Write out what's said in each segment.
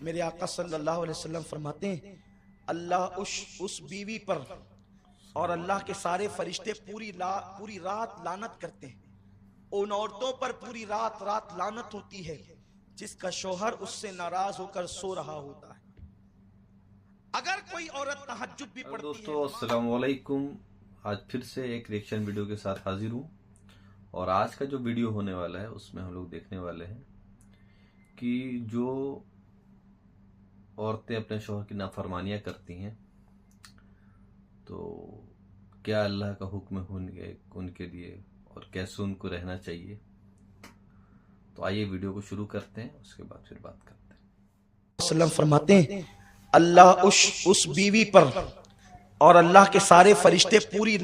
میرے آقا صلی اللہ علیہ وسلم فرماتے ہیں اللہ اس بیوی پر اور اللہ کے سارے فرشتے پوری رات لعنت کرتے ہیں، ان عورتوں پر پوری رات لعنت ہوتی ہے جس کا شوہر اس سے ناراض ہو کر سو رہا ہوتا ہے۔ اگر کوئی عورت تہجد بھی پڑھتی ہے۔ دوستو السلام علیکم، آج پھر سے ایک ریئیکشن ویڈیو کے ساتھ حاضر ہوں، اور آج کا جو ویڈیو ہونے والا ہے اس میں ہم لوگ دیکھنے والے ہیں کہ جو عورتیں اپنے شوہر کی نافرمانیاں کرتی ہیں تو کیا اللہ کا حکم ہے ان کے لیے اور کیسے ان کو رہنا چاہیے۔ تو آئیے ویڈیو کو شروع کرتے ہیں، اس کے بعد پھر بات کرتے ہیں۔ وسلم فرماتے ہیں اللہ اس بیوی پر اور اللہ کے سارے فرشتے پوری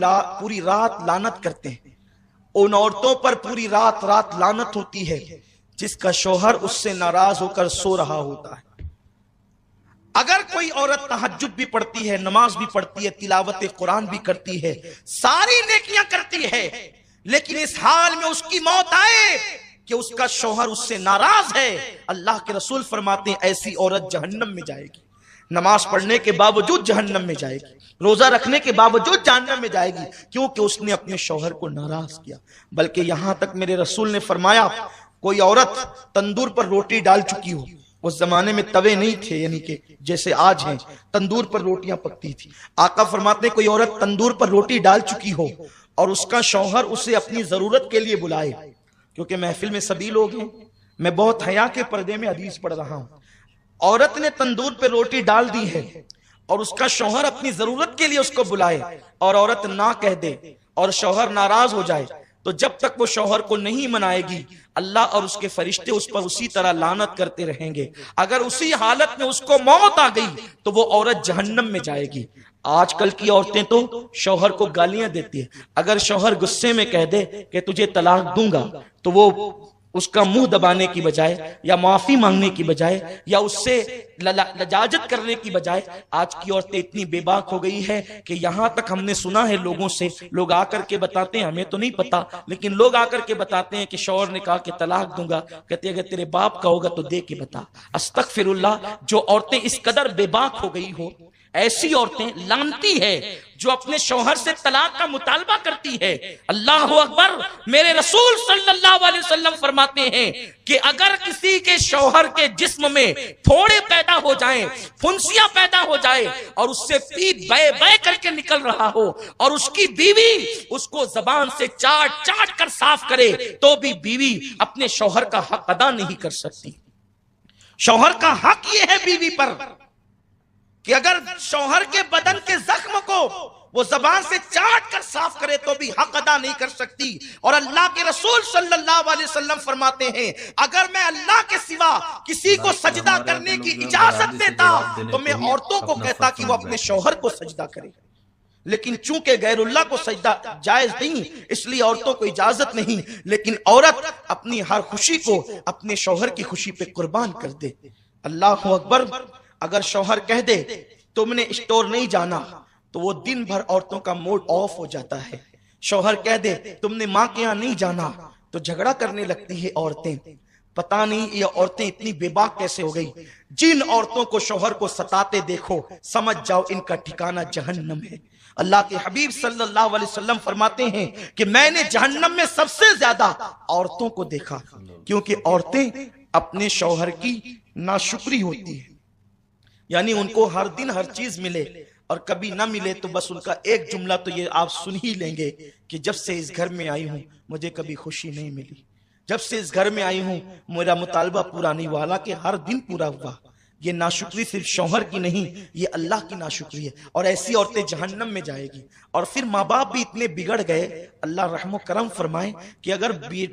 رات لعنت کرتے ہیں، ان عورتوں پر پوری رات لعنت ہوتی ہے جس کا شوہر اس سے ناراض ہو کر سو رہا ہوتا ہے۔ اگر کوئی عورت تہجد بھی پڑھتی ہے، نماز بھی پڑھتی ہے، تلاوت قرآن بھی کرتی ہے، ساری نیکیاں کرتی ہے، لیکن اس حال میں اس کی موت آئے کہ اس کا شوہر اس سے ناراض ہے، اللہ کے رسول فرماتے ہیں ایسی عورت جہنم میں جائے گی، نماز پڑھنے کے باوجود جہنم میں جائے گی، روزہ رکھنے کے باوجود جہنم میں جائے گی، کیونکہ اس نے اپنے شوہر کو ناراض کیا۔ بلکہ یہاں تک میرے رسول نے فرمایا کوئی عورت تندور پر روٹی ڈال چکی ہو، اس زمانے میں توے نہیں تھے یعنی کہ جیسے آج ہیں، تندور پر روٹیاں پکتی تھی، آقا فرماتے ہیں کوئی عورت تندور پر روٹی ڈال چکی ہو اور اس کا شوہر اسے اپنی ضرورت کے لیے بلائے، کیونکہ محفل میں سبھی لوگ ہیں، میں بہت حیا کے پردے میں حدیث پڑھ رہا ہوں، عورت نے تندور پہ روٹی ڈال دی ہے اور اس کا شوہر اپنی ضرورت کے لیے اس کو بلائے اور عورت نہ کہہ دے اور شوہر ناراض ہو جائے، تو جب تک وہ شوہر کو نہیں منائے گی اللہ اور اس کے فرشتے اس پر اسی طرح لعنت کرتے رہیں گے۔ اگر اسی حالت میں اس کو موت آ گئی تو وہ عورت جہنم میں جائے گی۔ آج کل کی عورتیں تو شوہر کو گالیاں دیتی ہیں، اگر شوہر غصے میں کہہ دے کہ تجھے طلاق دوں گا تو وہ اس کا منہ دبانے کی بجائے یا معافی مانگنے کی بجائے یا اس سے لجاجت کرنے کی بجائے آج کی عورتیں اتنی بے باک ہو گئی ہے کہ یہاں تک ہم نے سنا ہے لوگوں سے، لوگ آ کر کے بتاتے ہیں، ہمیں تو نہیں پتا لیکن لوگ آ کر کے بتاتے ہیں کہ شوہر نے کہا کہ طلاق دوں گا، کہتے اگر تیرے باپ کا ہوگا تو دے کے بتا۔ استغفر اللہ، جو عورتیں اس قدر بے باک ہو گئی ہو، ایسی عورتیں لعنتی ہے جو اپنے شوہر سے طلاق کا مطالبہ کرتی ہے۔ اللہ اکبر، میرے رسول صلی اللہ علیہ وسلم فرماتے ہیں کہ اگر کسی کے شوہر کے جسم میں پھوڑے پیدا ہو جائیں، پھنسیاں پیدا ہو جائے اور اس سے پیپ بے بے کر کے نکل رہا ہو اور اس کی بیوی اس کو زبان سے چاٹ چاٹ کر صاف کرے تو بھی بیوی اپنے شوہر کا حق ادا نہیں کر سکتی۔ شوہر کا حق یہ ہے بیوی پر کہ اگر شوہر کے بدن کے زخم کو وہ زبان سے چاٹ کر صاف کرے تو بھی حق ادا نہیں کر سکتی۔ اور اللہ کے رسول صلی اللہ علیہ وسلم فرماتے ہیں اگر میں اللہ کے سوا کسی کو سجدہ کرنے کی اجازت دیتا تو میں عورتوں کو کہتا کہ وہ اپنے شوہر کو سجدہ کرے، لیکن چونکہ غیر اللہ کو سجدہ جائز نہیں اس لیے عورتوں کو اجازت نہیں، لیکن عورت اپنی ہر خوشی کو اپنے شوہر کی خوشی پہ قربان کر دے۔ اللہ اکبر، اگر شوہر کہہ دے تم نے اسٹور نہیں جانا تو وہ دن بھر عورتوں کا موڈ آف ہو جاتا ہے۔ شوہر کہہ دے تم نے ماں کے یہاں نہیں جانا تو جھگڑا کرنے لگتی ہے عورتیں۔ پتہ نہیں یہ عورتیں اتنی بے باک کیسے ہو گئی۔ جن عورتوں کو شوہر کو ستاتے دیکھو سمجھ جاؤ ان کا ٹھکانہ جہنم ہے۔ اللہ کے حبیب صلی اللہ علیہ وسلم فرماتے ہیں کہ میں نے جہنم میں سب سے زیادہ عورتوں کو دیکھا، کیونکہ عورتیں اپنے شوہر کی ناشکری ہوتی ہیں، یعنی ان کو ہر دن ہر چیز ملے اور کبھی نہ ملے تو بس ان کا ایک جملہ تو یہ آپ سن ہی لیں گے کہ جب سے اس گھر میں آئی ہوں مجھے کبھی خوشی نہیں ملی، جب سے اس گھر میں آئی ہوں میرا مطالبہ پورا نہیں ہوا، حالانکہ ہر دن پورا ہوا۔ یہ ناشکری صرف شوہر کی نہیں، یہ اللہ کی ناشکری ہے، اور ایسی عورتیں جہنم میں جائے گی۔ اور پھر ماں باپ بھی اتنے بگڑ گئے، اللہ رحم و کرم فرمائے کہ اگر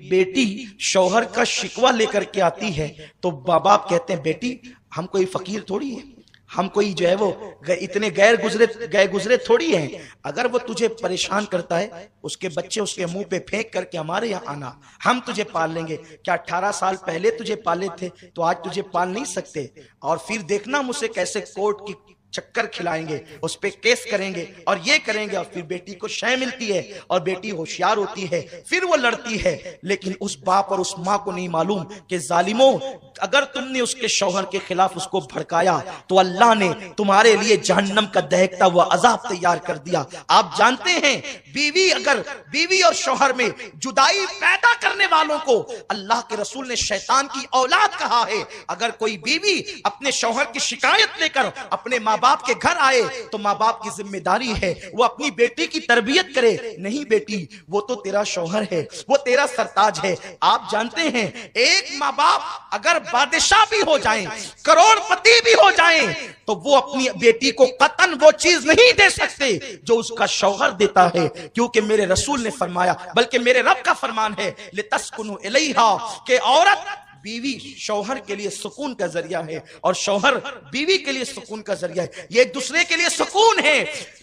بیٹی شوہر کا شکوہ لے کر کے آتی ہے تو ماں باپ کہتے ہیں بیٹی ہم کوئی فقیر تھوڑی ہے، ہم کوئی جو ہے وہ اتنے گئے گزرے تھوڑی ہیں، اگر وہ تجھے پریشان کرتا ہے اس کے بچے اس کے منہ پہ پھینک کر کے ہمارے یہاں آنا، ہم تجھے پال لیں گے۔ کیا 18 سال پہلے تجھے پالے تھے تو آج تجھے پال نہیں سکتے؟ اور پھر دیکھنا مجھ سے کیسے کورٹ کی چکر کھلائیں گے, اس پہ کیس کریں گے اور یہ کریں گے, اور پھر بیٹی کو شے ملتی ہے اور بیٹی ہوشیار ہوتی ہے, پھر وہ لڑتی ہے. لیکن اس باپ اور اس ماں کو نہیں معلوم کہ ظالموں, اگر تم نے اس کے شوہر کے خلاف اس کو بھڑکایا تو اللہ نے تمہارے لیے جہنم کا دہکتا ہوا عذاب تیار کر دیا. آپ جانتے ہیں بیوی اور شوہر میں جدائی پیدا کرنے والوں کو اللہ کے رسول نے شیطان کی اولاد کہا ہے. اگر کوئی بیوی اپنے شوہر کی شکایت لے کر اپنے ماں باپ کے گھر آئے تو ماں باپ کی ذمہ داری ہے وہ اپنی بیٹی کی تربیت کرے. نہیں بیٹی, وہ تو تیرا شوہر ہے, وہ تیرا سرتاج ہے. آپ جانتے ہیں ایک ماں باپ اگر بادشاہ بھی ہو جائیں, کروڑ پتی بھی ہو جائیں, تو وہ اپنی بیٹی کو قطعاً وہ چیز نہیں دے سکتے جو اس کا شوہر دیتا ہے, کیونکہ میرے رسول نے فرمایا, بلکہ میرے رب کا فرمان ہے, لِتَسْكُنُوا إِلَيْهَا, کہ عورت بیوی شوہر کے لیے سکون کا ذریعہ ہے اور شوہر بیوی کے لیے سکون کا ذریعہ ہے. یہ ایک دوسرے کے لیے سکون ہے.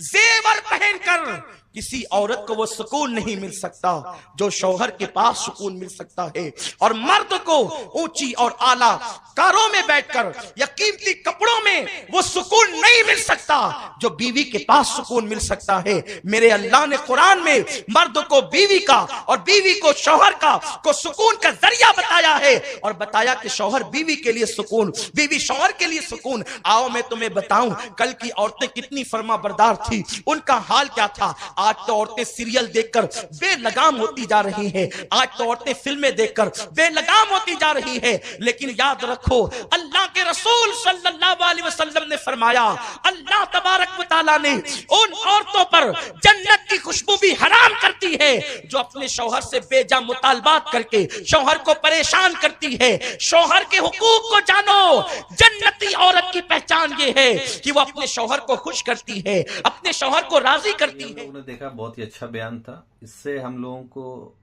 زیور پہن کر کسی عورت کو وہ سکون نہیں مل سکتا جو شوہر کے پاس سکون مل سکتا ہے, اور مرد کو اونچی اور اعلیٰ کاروں میں بیٹھ کر یا قیمتی کپڑوں میں وہ سکون نہیں مل سکتا جو بیوی کے پاس سکون مل سکتا ہے. میرے اللہ نے قرآن میں مرد کو بیوی کا اور بیوی کو شوہر کا کو سکون کا ذریعہ بتایا ہے, اور بتایا کہ شوہر بیوی کے لیے سکون, بیوی شوہر کے لیے سکون. آؤ میں تمہیں بتاؤں کل کی عورتیں کتنی فرما بردار تھی, ان کا حال کیا تھا. آج تو عورتیں سیریل دیکھ کر بے لگام ہوتی جا رہی ہیں, آج تو عورتیں فلمیں دیکھ کر بے لگام ہوتی جا رہی ہیں. لیکن یاد رکھو اللہ کے رسول صلی اللہ علیہ وسلم نے فرمایا, اللہ تبارک و تعالیٰ نے ان عورتوں پر جنت کی خوشبو بھی حرام کرتی ہے جو اپنے شوہر سے بے جا مطالبات کر کے شوہر کو پریشان کرتی ہے. شوہر کے حقوق کو جانو. جنتی عورت کی پہچان یہ ہے کہ وہ اپنے شوہر کو خوش کرتی ہے, اپنے شوہر کو راضی کرتی ہے. دیکھا, بہت ہی اچھا بیان تھا. اس سے ہم لوگوں کو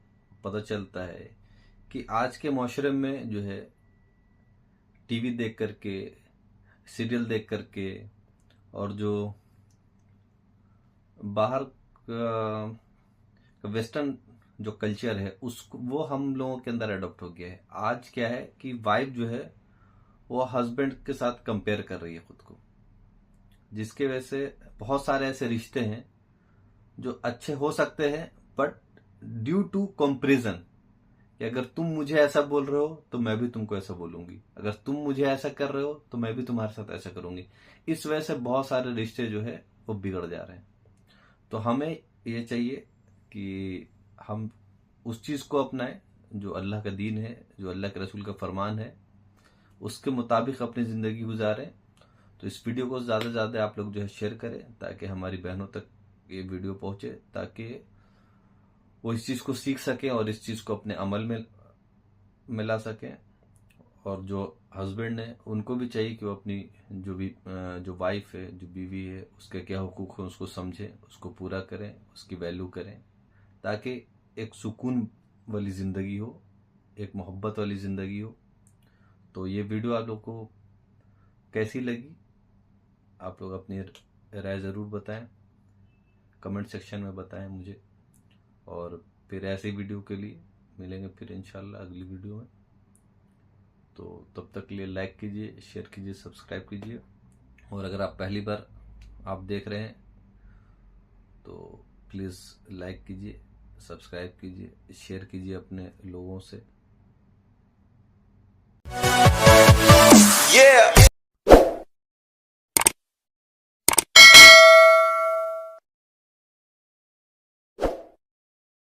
پتہ چلتا ہے کہ آج کے معاشرے میں جو ہے ٹی وی دیکھ کر کے, سیریل دیکھ کر کے, اور جو باہر ویسٹرن جو کلچر ہے اس کو وہ ہم لوگوں کے اندر اڈاپٹ ہو گیا ہے. آج کیا ہے کہ وائف جو ہے وہ ہسبینڈ کے ساتھ کمپیئر کر رہی ہے خود کو, جس کی وجہ سے بہت سارے ایسے رشتے ہیں جو اچھے ہو سکتے ہیں, بٹ ڈیو ٹو کمپیریزن, کہ اگر تم مجھے ایسا بول رہے ہو تو میں بھی تم کو ایسا بولوں گی, اگر تم مجھے ایسا کر رہے ہو تو میں بھی تمہارے ساتھ ایسا کروں گی. اس وجہ سے بہت سارے رشتے جو ہے وہ بگڑ جا رہے ہیں. تو ہمیں یہ چاہیے کہ ہم اس چیز کو اپنائیں جو اللہ کا دین ہے, جو اللہ کے رسول کا فرمان ہے, اس کے مطابق اپنی زندگی گزاریں. تو اس ویڈیو کو زیادہ سے زیادہ آپ لوگ جو ہے شیئر کریں تاکہ ہماری بہنوں تک یہ ویڈیو پہنچے, تاکہ وہ اس چیز کو سیکھ سکیں اور اس چیز کو اپنے عمل میں لا سکیں. اور جو ہسبینڈ ہیں ان کو بھی چاہیے کہ وہ اپنی جو وائف ہے, جو بیوی ہے, اس کے کیا حقوق ہیں اس کو سمجھیں, اس کو پورا کریں, اس کی ویلیو کریں, تاکہ ایک سکون والی زندگی ہو, ایک محبت والی زندگی ہو. تو یہ ویڈیو آپ لوگ کو کیسی لگی, آپ لوگ اپنی رائے ضرور بتائیں, کمنٹ سیکشن میں بتائیں مجھے. اور پھر ایسی ویڈیو کے لیے ملیں گے پھر انشاءاللہ اگلی ویڈیو میں. تو تب تک کے لیے لائک کیجئے, شیئر کیجئے, سبسکرائب کیجئے. اور اگر آپ پہلی بار آپ دیکھ رہے ہیں تو پلیز لائک کیجئے, سبسکرائب کیجئے, شیئر کیجئے اپنے لوگوں سے. Yeah.